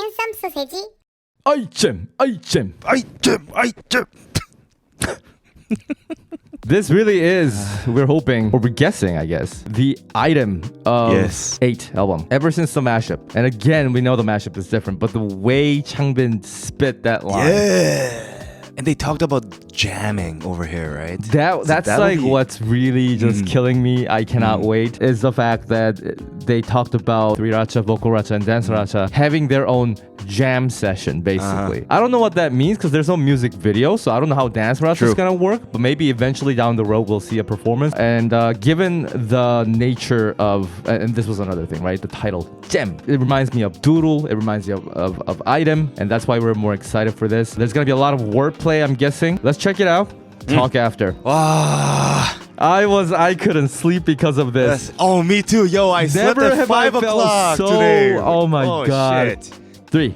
핸섬 소세지. 아이잼. 아이템. This really is, we're hoping, or we're guessing, I guess, the item of Yes. 8 album. Ever since the mashup. And again, we know the mashup is different, but the way Changbin spit that line. Yeah. And they talked about jamming over here, right? That's that'll like be- what's really just killing me. I cannot wait. Is the fact that they talked about DanceRacha, VocalRacha, and DanceRacha having their own jam session, basically. I don't know what that means because there's no music video, so I don't know how DanceRacha is gonna work. But maybe eventually down the road we'll see a performance. And given the nature of, and this was another thing, right? The title, Jam. It reminds me of Doodle. It reminds me of Item, and that's why we're more excited for this. There's gonna be a lot of wordplay, I'm guessing. Let's check it out. Talk after. Wow. I couldn't sleep because of this. Yes. Oh, me too. Yo, I slept Never at have 5 I felt o'clock so- today. oh my God. Shit. 3,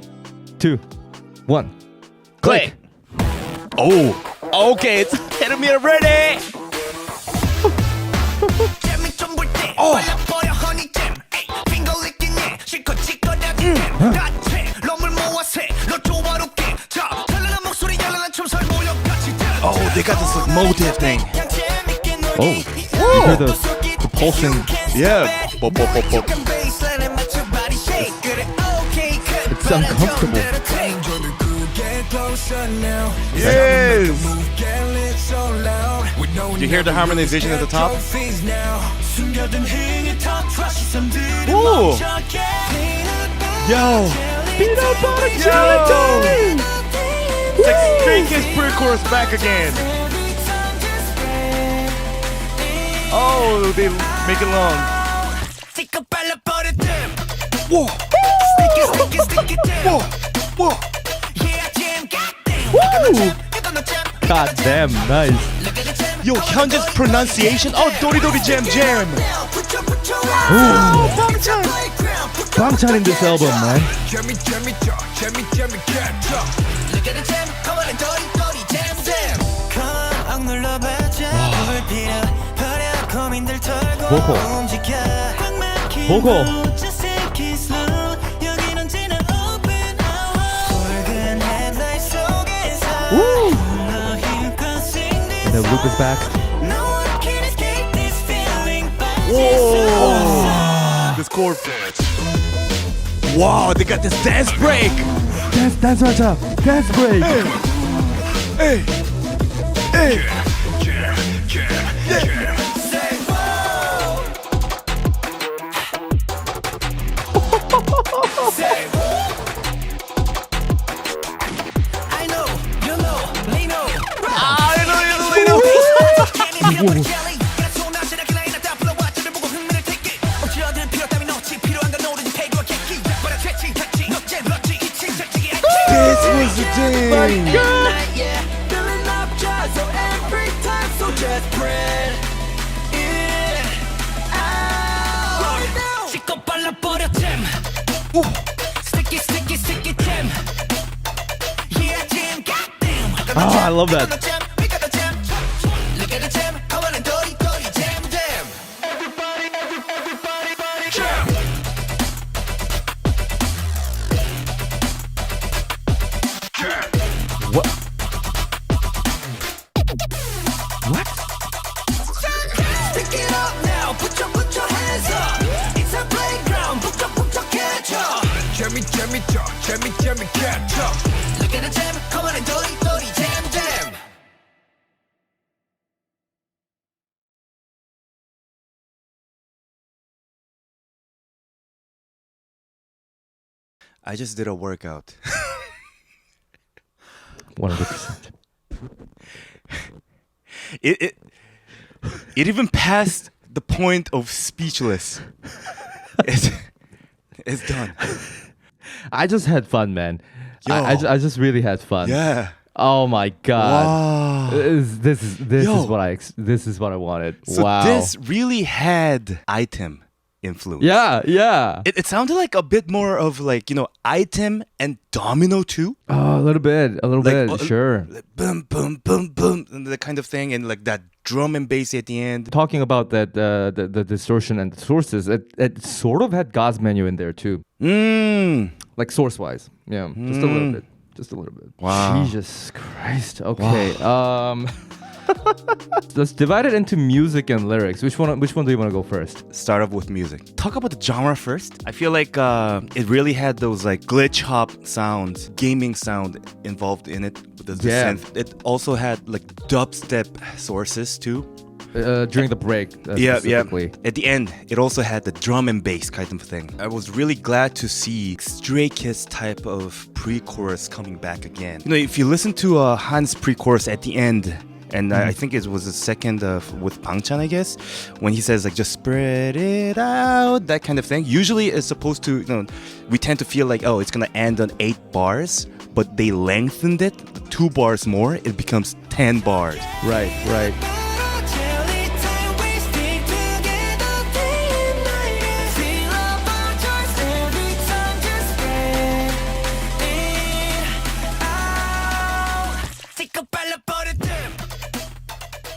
2, 1. Click. Oh. Okay, it's hitting me already. Oh. Oh, they got this like motive thing. Oh, you hear the pulsing. Yeah. Pop, pop, pop, pop. It's uncomfortable. Yes. You hear the harmonization at the top? Ooh. Yo. Peanut butter Yo. jelly. It's like Stray Kids Prechorus back again. Oh, they make it long. Whoa. Whoa. Whoa. God damn, nice. Yo, Hyunjin's pronunciation. Oh, Dori Dori Jam Jam. Bangchan in this album, man. Vocal. Woo. And the loop is back. Whoa. This chord. Wow, they got this dance break. Dance break. Hey. Hey. This was the thing. Oh, I love that. What? What? Stick it up now, put your hands up. It's a playground, put your catch up. Jammy, catch up. Look at the jam, come on and dori, jam. I just did a workout. 100%. It even passed the point of speechless. It's done. I just had fun, man. Yo. I just really had fun. Yeah. Oh my God. Wow. This is Yo. what I wanted. So wow. this really had item influence. Yeah. It sounded like a bit more of like, item and domino too. Oh, a little bit, Like, sure. Like boom, boom, boom, boom, and that kind of thing, and like that drum and bass at the end. Talking about that, the distortion and the sources, it sort of had God's menu in there too. like source-wise. Yeah, just a little bit. Just a little bit. Wow. Jesus Christ. Okay. Let's divide it into music and lyrics. Which one do you want to go first? Start off with music. Talk about the genre first. I feel like it really had those like glitch hop sounds, gaming sound involved in it. The synth. It also had like dubstep sources too. During the break, Yeah. specifically. At the end, it also had the drum and bass kind of thing. I was really glad to see Stray Kids type of pre-chorus coming back again. You know, if you listen to Han's pre-chorus at the end, and I think it was the second with Bangchan, I guess, when he says like just spread it out, that kind of thing. Usually it's supposed to, we tend to feel like, oh, it's gonna end on 8 bars, but they lengthened it 2 bars more. It becomes 10 bars. Right.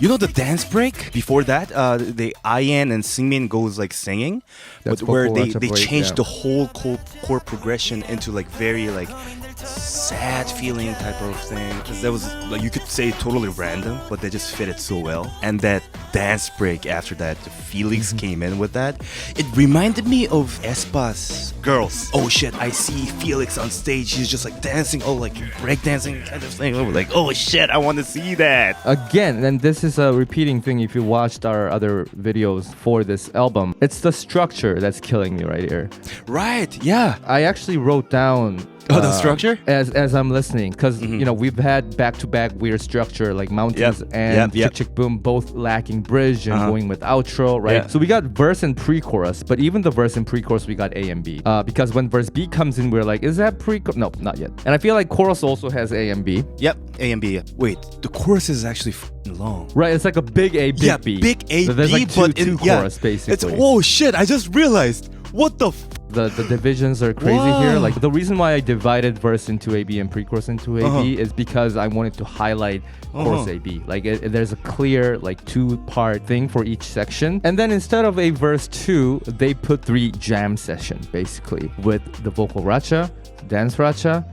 You know the dance break before that, the Ian and Singmin goes like singing, That's but where vocal, they that's a break, changed yeah. the whole chord progression into like very like sad feeling type of thing. That was like, you could say totally random, but they just fit it so well. And that dance break after that, Felix came in with that. It reminded me of aespa's Girls. Oh shit, I see Felix on stage. He's just like dancing, like breakdancing kind of thing. Oh, like, oh shit, I want to see that. Again, and this is a repeating thing if you watched our other videos for this album. It's the structure that's killing me right here. Right, yeah. I actually wrote down the structure? as I'm listening, because we've had back-to-back weird structure like Mountains and Chick Chick Boom both lacking bridge and going with outro, right? Yeah. So we got verse and pre-chorus, but even the verse and pre-chorus we got A and B, because when verse B comes in, we're like, is that no, not yet. And I feel like chorus also has A and B. Yep, A and B. Wait, the chorus is actually long. Right, it's like a big A, big B. Big A, So there's B, like but two chorus basically. It's, oh shit, I just realized. What the The divisions are crazy here. Like the reason why I divided verse into AB and pre-chorus into AB is because I wanted to highlight chorus AB. Like there's a clear like 2-part thing for each section. And then instead of a verse 2, they put 3 jam sessions basically with the vocal racha, DanceRacha,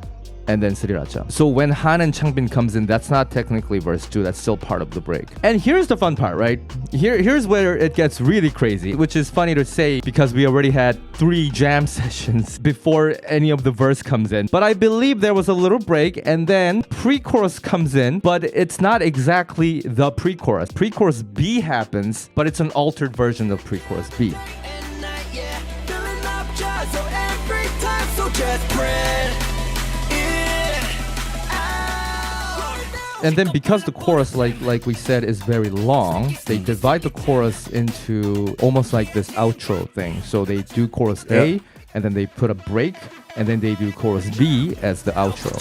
and then singer-songwriter. So when Han and Changbin comes in, that's not technically verse 2, that's still part of the break. And here's the fun part, right? Here's where it gets really crazy, which is funny to say because we already had 3 jam sessions before any of the verse comes in. But I believe there was a little break and then pre-chorus comes in, but it's not exactly the pre-chorus. Pre-chorus B happens, but it's an altered version of pre-chorus B. And then because the chorus, like we said, is very long, they divide the chorus into almost like this outro thing. So they do chorus A, and then they put a break, and then they do chorus B as the outro.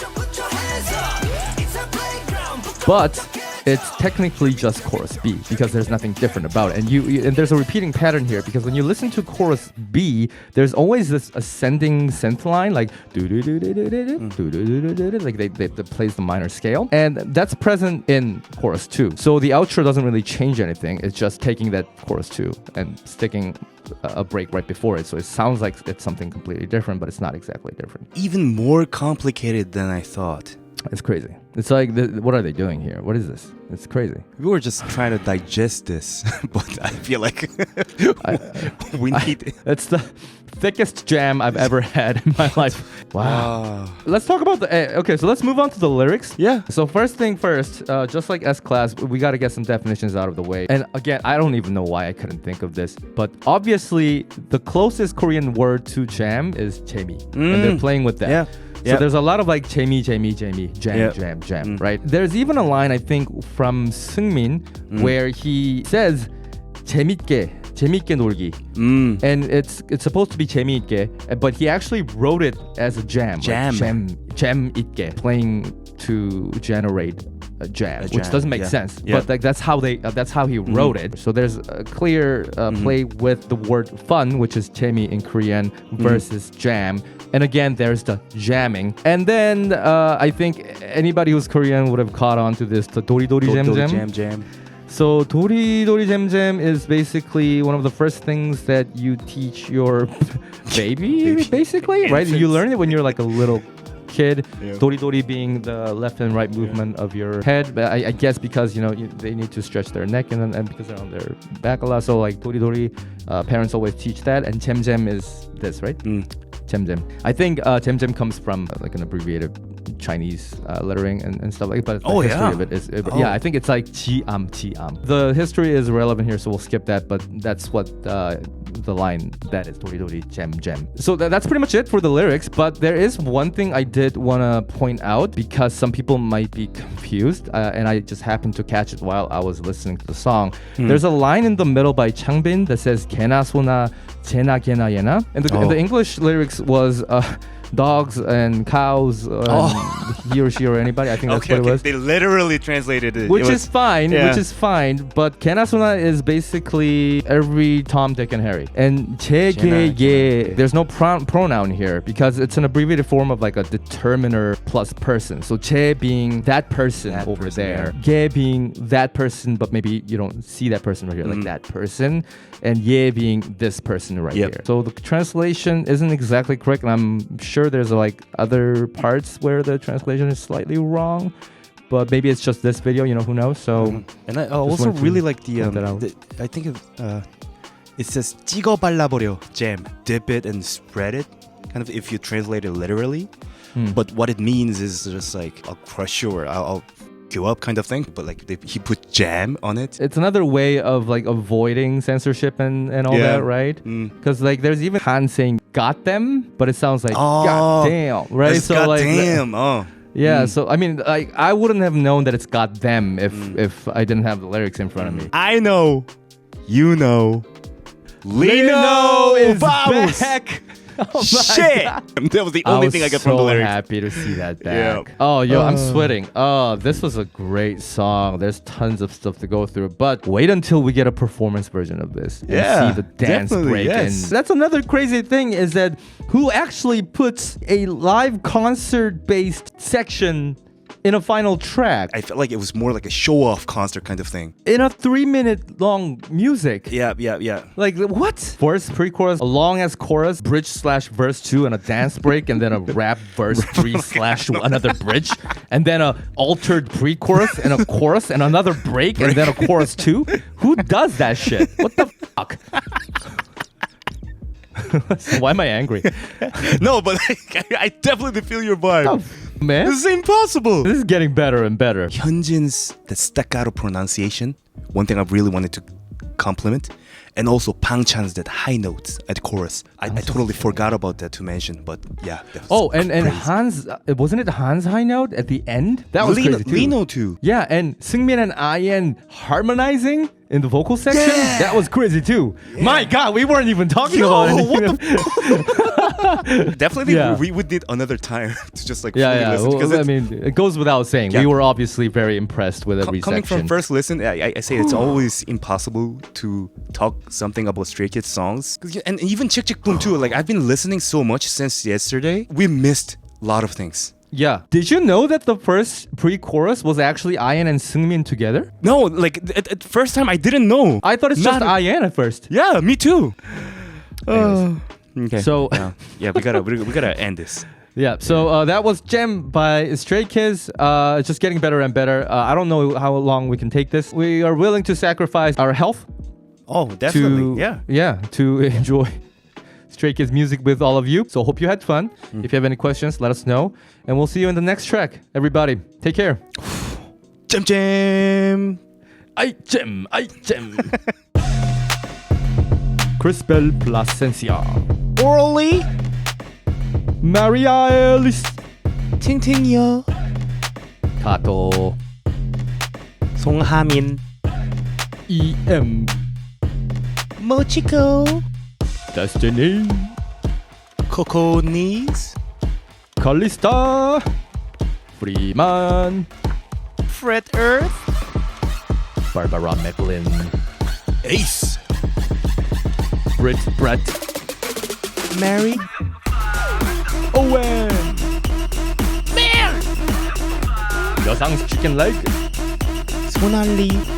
But it's technically just chorus B because there's nothing different about it. And there's a repeating pattern here because when you listen to chorus B, there's always this ascending synth line like like they plays the minor scale, and that's present in chorus 2. So the outro doesn't really change anything. It's just taking that chorus 2 and sticking a break right before it. So it sounds like it's something completely different, but it's not exactly different. Even more complicated than I thought. It's crazy. It's like, what are they doing here? What is this? It's crazy. We were just trying to digest this, but I feel like we need... It's the thickest jam I've ever had in my life. Wow. Let's talk about okay, so let's move on to the lyrics. Yeah. So first thing first, just like S-Class, we got to get some definitions out of the way. And again, I don't even know why I couldn't think of this, but obviously the closest Korean word to jam is 재미. And they're playing with that. Yeah. So there's a lot of like 재미, jam, right? There's even a line, I think, from Seungmin where he says 재밌게 놀기. And it's supposed to be 재미있게, but he actually wrote it as a jam. 재밌게, playing to generate a jam, which doesn't make sense. But like that's how he wrote it. So there's a clear play with the word fun, which is 재미 in Korean, versus jam. And again, there's the jamming. And then I think anybody who's Korean would have caught on to this, the 도리도리 jam. So 도리도리 잼잼 is basically one of the first things that you teach your baby, basically, right? You learn it when you're like a little kid. Doridori being the left and right movement of your head. But I guess because they need to stretch their neck and because they're on their back a lot. So like doridori, parents always teach that. And 잼잼 is this, right? 잼잼. I think 잼잼 comes from like an abbreviated Chinese lettering and stuff like that. But the history of it is yeah, I think it's like 지암. The history is relevant here, so we'll skip that. But that's what the line that is 도리도리 잼잼. So that's pretty much it for the lyrics. But there is one thing I did want to point out because some people might be confused, and I just happened to catch it while I was listening to the song. There's a line in the middle by Changbin that says 개나 소나 제나 개나 예나, and the English lyrics was dogs and cows and he or she or anybody. I think that's what it was. They literally translated it. Which is fine. But 개나소나 is basically every Tom, Dick, and Harry. And 제게 there's no pronoun here because it's an abbreviated form of like a determiner plus person. So 제 being that person over there. 게 being that person, but maybe you don't see that person right here, like that person. And 예 being this person right here. So the translation isn't exactly correct, and I'm sure there's like other parts where the translation is slightly wrong, but maybe it's just this video, who knows. So and I also really like the I think it says 찍어 발라버려 jam, dip it and spread it, kind of if you translate it literally. But what it means is just like I'll crush you or I'll you up kind of thing, but like he put jam on it. It's another way of like avoiding censorship and all that, right? Because like there's even Han saying got them, but it sounds like god damn, right? So god damn. So I mean, like I wouldn't have known that it's got them if I didn't have the lyrics in front of me. I know, you know, LEEKNOW is back. Oh shit! That was the only thing I got from the lyrics. I'm so happy to see that back. Oh, I'm sweating. Oh, this was a great song. There's tons of stuff to go through. But wait until we get a performance version of this. And see the dance break. And that's another crazy thing is that who actually puts a live concert-based section in a final track? I felt like it was more like a show-off concert kind of thing. In a 3-minute long music. Yeah. Like what? Verse, pre-chorus, a long-ass chorus, bridge/verse 2, and a dance break, and then a rap verse 3 / another bridge, and then a altered pre-chorus and a chorus and another break, and then a chorus 2. Who does that shit? What the fuck? Why am I angry? No, but I definitely feel your vibe. Oh, man, this is impossible. This is getting better and better. Hyunjin's the staccato pronunciation, one thing I really wanted to compliment, and also Pangchan's that high notes at chorus. I totally forgot about that to mention, but yeah. And Han's, wasn't it Han's high note at the end? That was crazy too. LEEKNOW too. Yeah, and Seungmin and IN harmonizing in the vocal section. Yeah. That was crazy too. Yeah. My God, we weren't even talking about anything. Definitely, we would need another time to just like fully listen. Because I mean, it goes without saying. We were obviously very impressed with every coming section. From first listen, I say it's always impossible to talk something about Stray Kids songs. And even Chick Chick Boom too. Like I've been listening so much since yesterday. We missed a lot of things. Yeah. Did you know that the first pre-chorus was actually IN and Seungmin together? No, like at first time I didn't know. I thought it's just IN at first. Yeah, me too. Okay. So we gotta end this. Yeah. So that was Gem by Stray Kids. It's just getting better and better. I don't know how long we can take this. We are willing to sacrifice our health. Oh, definitely. To enjoy Stray Kids music with all of you. So hope you had fun. If you have any questions, let us know. And we'll see you in the next track. Everybody, take care. Jam. Jam. Crispel Placencia. Orally. Maria Ellis. 팅팅이요. Kato. 송하민. EM. Mochiko. Destiny. Coco Knees. Kalista. Freeman. Fred Earth. Barbara Macklin. Ace. Brit Brett. Mary. Owen. Man. 여상's chicken leg. 손알리.